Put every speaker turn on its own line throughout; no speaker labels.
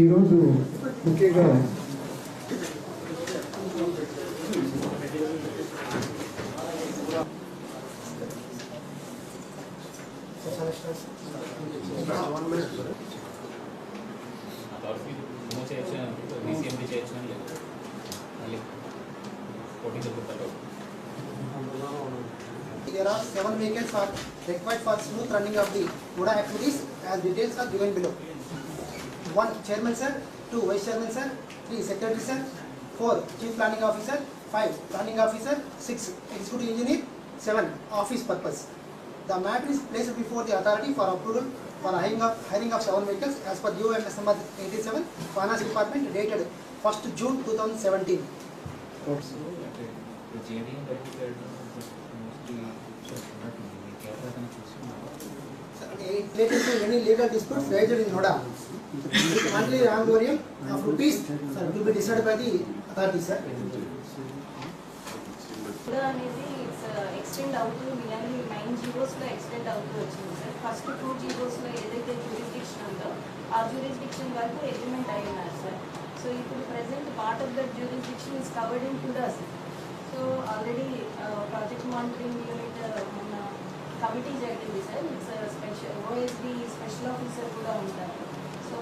ఈరోజు ముఖ్యంగా
There are 7 vehicles are required for smooth running of the Muda activities as details are given below. 1. Chairman sir, 2. Vice Chairman sir, 3. Secretary sir, 4. Chief Planning Officer, 5. Planning Officer, 6. Executive Engineer, 7. Office purpose. The matter is placed before the authority for approval for hiring of 7 vehicles as per UMS number 87, Finance Department dated 1st June 2017. Related to any legal disputes raised in Noida, monthly moratorium of rupees will be decided by the authority, sir.
అనేది extend అవుతూ nearly 9 జీవోస్లో extend అవుతూ వచ్చింది sir. First 2 జీవోస్లో ఏదైతే jurisdiction ఉందో ఆ jurisdiction వరకు agreement అయి ఉన్నారు సార్. సో ఇప్పుడు present part of that jurisdiction is covered in TUDA sir. So already project monitoring unit మన కమిటీ జరిగింది sir. It's special OSD special officer కూడా ఉంటారు. So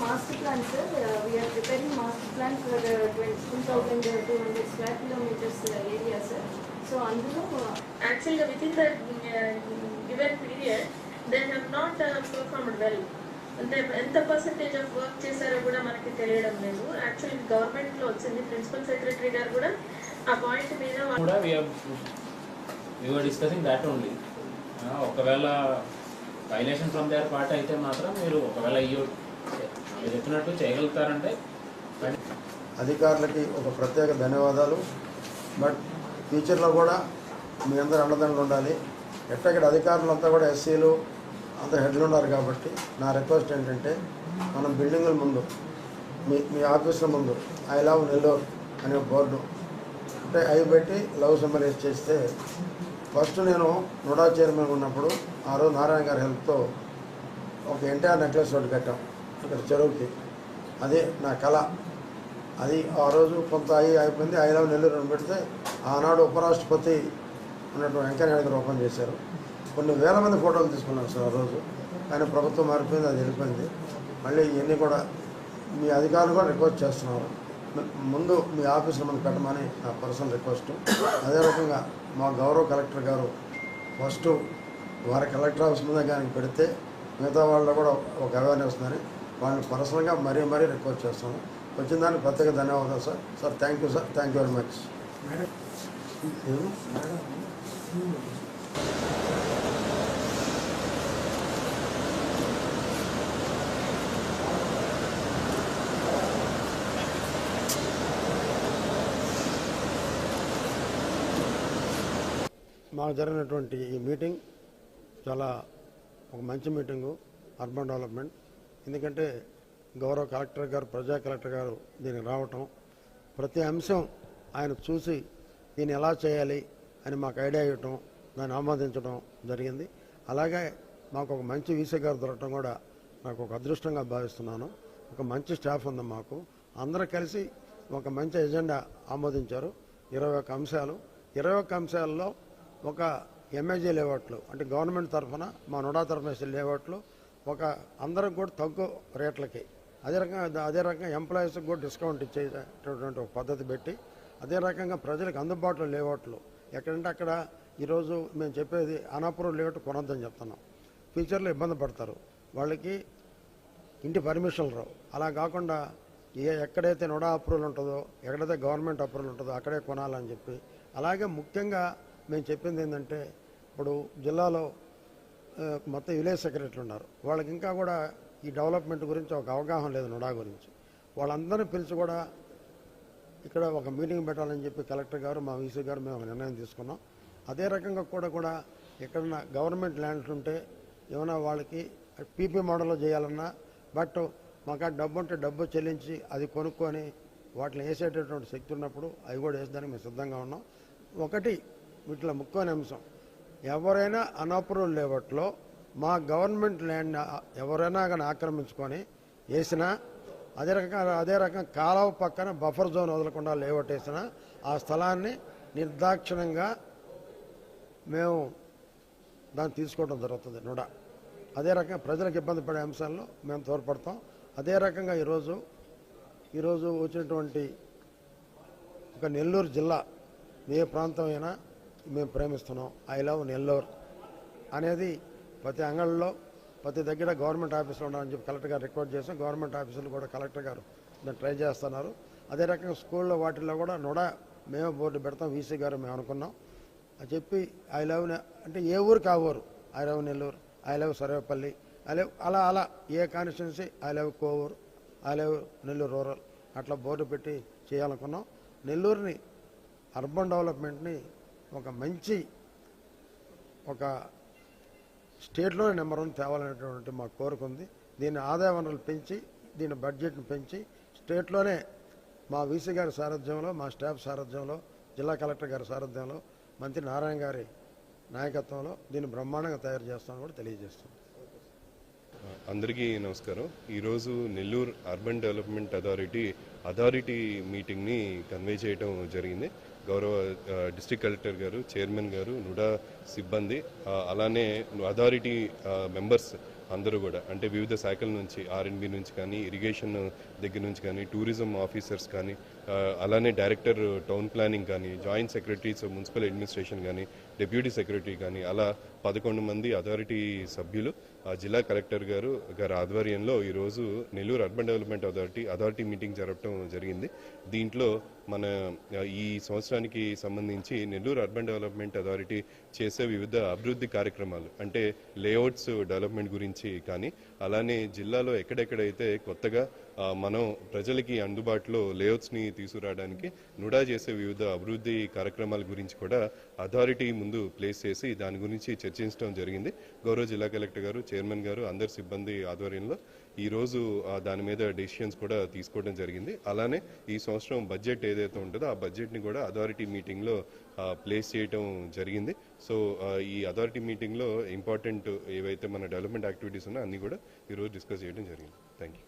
master plan sir, we're preparing master plan for 2200 square kilometres area sir. So అందులో
యాక్చువల్గా with in the given period they have not performed well. అంటే ఎంత percentage of work చేశారో కూడా మనకి తెలియడం లేదు. యాక్చువల్లీ గవర్నమెంట్లో వచ్చింది, ప్రిన్సిపల్ సెక్రటరీ గారు కూడా ఆ పాయింట్ మీద
కూడా we were discussing that only. ఒకవేళ వైలేషన్ ఫ్రమ్ దేర్ పార్ట్ అయితే మాత్రం మీరు ఒకవేళ మీరు చెప్పినట్టు చేయగలుగుతారంటే.
అధికారులకి ఒక ప్రత్యేక ధన్యవాదాలు. బట్ ఫ్యూచర్లో కూడా మీ అందరూ అండదండలు ఉండాలి. ఎట్టక్కడ అధికారులంతా కూడా ఎస్సీలు అంత హెడ్లు ఉన్నారు కాబట్టి నా రిక్వెస్ట్ ఏంటంటే మనం బిల్డింగుల ముందు మీ ఆఫీసుల ముందు ఐ లవ్ నెల్లూరు అనే బోర్డు అంటే అవి పెట్టి లవ్ సింబల్ వేసి చేస్తే ఫస్ట్ నేను నోడా చైర్మన్ ఉన్నప్పుడు ఆ రోజు నారాయణ గారి హెల్ప్తో ఒక ఎన్టీఆర్ నెక్లెస్ రోడ్డు కట్టాం ఇక్కడ చెరువుకి. అదే నా కళ. అది ఆ రోజు కొంత అయిపోయింది. ఐ లవ్ నెల్లూరు అని పెడితే ఆనాడు ఉపరాష్ట్రపతి ఉన్నటువంటి వెంకయ్యనాయుడు గారు ఓపెన్ చేశారు. కొన్ని వేల మంది ఫోటోలు తీసుకున్నాం సార్ ఆ రోజు. కానీ ప్రభుత్వం మారిపోయింది, అది వెళ్ళిపోయింది. మళ్ళీ ఇవన్నీ కూడా మీ అధికారులు కూడా రిక్వెస్ట్ చేస్తున్నారు, ముందు మీ ఆఫీసులో ముందు పెట్టమని నా పర్సనల్ రిక్వెస్ట్. అదే రకంగా మా గౌరవ కలెక్టర్ గారు ఫస్ట్ వారి కలెక్టర్ ఆఫీస్ ముందే కానీ పెడితే మిగతా వాళ్ళు కూడా ఒక అవేర్నెస్ ఉందని వాళ్ళని పర్సనల్గా మరీ రిక్వెస్ట్ చేస్తాను. వచ్చిన దానికి ప్రత్యేక ధన్యవాదాలు sir. Sir thank you sir, thank you very much. మాకు జరిగినటువంటి ఈ మీటింగ్ చాలా ఒక మంచి మీటింగు అర్బన్ డెవలప్మెంట్. ఎందుకంటే గౌరవ కలెక్టర్ గారు, ప్రజా కలెక్టర్ గారు దీనికి రావటం, ప్రతి అంశం ఆయన చూసి దీన్ని ఎలా చేయాలి అని మాకు ఐడియా ఇవ్వటం, దాన్ని ఆమోదించడం జరిగింది. అలాగే మాకు ఒక మంచి వీసీ గారు దొరకటం కూడా నాకు ఒక అదృష్టంగా భావిస్తున్నాను. ఒక మంచి స్టాఫ్ ఉంది మాకు. అందరూ కలిసి ఒక మంచి ఎజెండా ఆమోదించారు. 21 అంశాలు. 21 అంశాల్లో ఒక ఎంఏజీ లేఅవుట్లు అంటే గవర్నమెంట్ తరఫున మా నోడా తరఫున లేఅవుట్లు ఒక అందరికి కూడా తక్కువ రేట్లకి, అదే రకంగా ఎంప్లాయీస్కి కూడా డిస్కౌంట్ ఇచ్చేటటువంటి ఒక పద్ధతి పెట్టి, అదే రకంగా ప్రజలకు అందుబాటులో లేఅవుట్లు ఎక్కడంటే అక్కడ ఈరోజు మేము చెప్పేది అనాపురం లేఅవుట్ కొనొద్దని చెప్తున్నాం. ఫ్యూచర్లో ఇబ్బంది పడతారు, వాళ్ళకి ఇంటి పర్మిషన్లు రావు. అలా కాకుండా ఎక్కడైతే నోడా అప్రూవల్ ఉంటుందో, ఎక్కడైతే గవర్నమెంట్ అప్రూవల్ ఉంటుందో అక్కడే కొనాలని చెప్పి. అలాగే ముఖ్యంగా మేము చెప్పింది ఏంటంటే ఇప్పుడు జిల్లాలో మొత్తం విలేజ్ సెక్రటరీలు ఉన్నారు, వాళ్ళకి ఇంకా కూడా ఈ డెవలప్మెంట్ గురించి ఒక అవగాహన లేదు నోడా గురించి. వాళ్ళందరినీ పిలిచి కూడా ఇక్కడ ఒక మీటింగ్ పెట్టాలని చెప్పి కలెక్టర్ గారు, మా వీసీ గారు మేము ఒక నిర్ణయం తీసుకున్నాం. అదే రకంగా కూడా ఎక్కడన్నా గవర్నమెంట్ ల్యాండ్స్ ఉంటే ఏమైనా వాళ్ళకి పీపీ మోడల్లో చేయాలన్నా, బట్ మాకు ఆ డబ్బు ఉంటే డబ్బు చెల్లించి అది కొనుక్కొని వాటిని వేసేటటువంటి శక్తి ఉన్నప్పుడు అవి కూడా వేసేదానికి మేము సిద్ధంగా ఉన్నాం. ఒకటి వీటిలో ముఖ్యమైన అంశం, ఎవరైనా అన్అప్రూవ్డ్ లేఅవుట్లో మా గవర్నమెంట్ ల్యాండ్ ఎవరైనా కానీ ఆక్రమించుకొని వేసినా, అదే రకంగా కాలువ పక్కన బఫర్ జోన్ వదలకుండా లేఅవుట్ వేసినా ఆ స్థలాన్ని నిర్దాక్షిణ్యంగా మేము దాన్ని తీసుకోవడం జరుగుతుంది నుడా. అదే రకంగా ప్రజలకు ఇబ్బంది పడే అంశాల్లో మేము తోడ్పడతాం. అదే రకంగా ఈరోజు వచ్చినటువంటి ఒక నెల్లూరు జిల్లా ఏ ప్రాంతం అయినా మేము ప్రేమిస్తున్నాం. ఐ లవ్ నెల్లూరు అనేది ప్రతి అంగళ్ళలో ప్రతి దగ్గర గవర్నమెంట్ ఆఫీసులో ఉండాలని చెప్పి కలెక్టర్ గారు రిక్వెస్ట్ చేస్తాం. గవర్నమెంట్ ఆఫీసులు కూడా కలెక్టర్ గారు దాన్ని ట్రై చేస్తున్నారు. అదే రకంగా స్కూల్లో వాటిల్లో కూడా నుడా మేమే బోర్డు పెడతాం, వీసీ గారు మేము అనుకున్నాం అని చెప్పి ఐ లవ్ అంటే ఏ ఊరు కావూరు, I love Nellore, I love Sarvepalli, I love అలా ఏ constituency, I love Kovur, I love Nellore rural అట్లా బోర్డు పెట్టి చేయాలనుకున్నాం. నెల్లూరుని అర్బన్ డెవలప్మెంట్ని ఒక మంచి ఒక స్టేట్లోనే నెంబర్ 1 తేవాలనేటువంటి మా కోరిక ఉంది. దీని ఆదాయ వనరులు పెంచి, దీని బడ్జెట్ని పెంచి స్టేట్లోనే మా వీసీ గారి సారథ్యంలో, మా స్టాఫ్ సారథ్యంలో, జిల్లా కలెక్టర్ గారి సారథ్యంలో, మంత్రి నారాయణ గారి నాయకత్వంలో దీన్ని బ్రహ్మాండంగా తయారు చేస్తామని కూడా తెలియజేస్తాం.
అందరికీ నమస్కారం. ఈరోజు నెల్లూరు అర్బన్ డెవలప్మెంట్ అథారిటీ మీటింగ్ని కన్వే చేయడం జరిగింది. గౌరవ డిస్ట్రిక్ట్ కలెక్టర్ గారు, చైర్మన్ గారు, నుడా సిబ్బంది, అలానే అథారిటీ మెంబర్స్ అందరూ కూడా, అంటే వివిధ శాఖల నుంచి, R&B నుంచి కానీ, ఇరిగేషన్ దగ్గర నుంచి కానీ, టూరిజం ఆఫీసర్స్ కానీ, అలానే డైరెక్టర్ టౌన్ ప్లానింగ్ కానీ, జాయింట్ సెక్రటరీస్ మున్సిపల్ అడ్మినిస్ట్రేషన్ కానీ, డిప్యూటీ సెక్రటరీ కానీ, అలా 11 మంది అథారిటీ సభ్యులు జిల్లా కలెక్టర్ గారు ఆధ్వర్యంలో ఈరోజు Nellore urban development authority meeting జరపడం జరిగింది. దీంట్లో మన ఈ సంవత్సరానికి సంబంధించి నెల్లూరు అర్బన్ డెవలప్మెంట్ అథారిటీ చేసే వివిధ అభివృద్ధి కార్యక్రమాలు, అంటే లేఅవుట్స్ డెవలప్మెంట్ గురించి కానీ, అలానే జిల్లాలో ఎక్కడెక్కడైతే కొత్తగా మనం ప్రజలకి అందుబాటులో లేఅవుట్స్ని తీసుకురావడానికి నుడా చేసే వివిధ అభివృద్ధి కార్యక్రమాల గురించి కూడా అథారిటీ ముందు ప్లేస్ చేసి దాని గురించి చర్చించడం జరిగింది. గౌరవ జిల్లా కలెక్టర్ గారు, చైర్మన్ గారు, అందరి సిబ్బంది ఆధ్వర్యంలో ఈరోజు దాని మీద డెసిషన్స్ కూడా తీసుకోవడం జరిగింది. అలానే ఈ సంవత్సరం బడ్జెట్ ఏదైతే ఉంటుందో ఆ బడ్జెట్ని కూడా అథారిటీ మీటింగ్లో ప్లేస్ చేయడం జరిగింది. సో ఈ అథారిటీ మీటింగ్లో ఇంపార్టెంట్ ఏవైతే మన డెవలప్మెంట్ యాక్టివిటీస్ ఉన్నాయో అన్నీ కూడా ఈరోజు డిస్కస్ చేయడం జరిగింది. Thank you.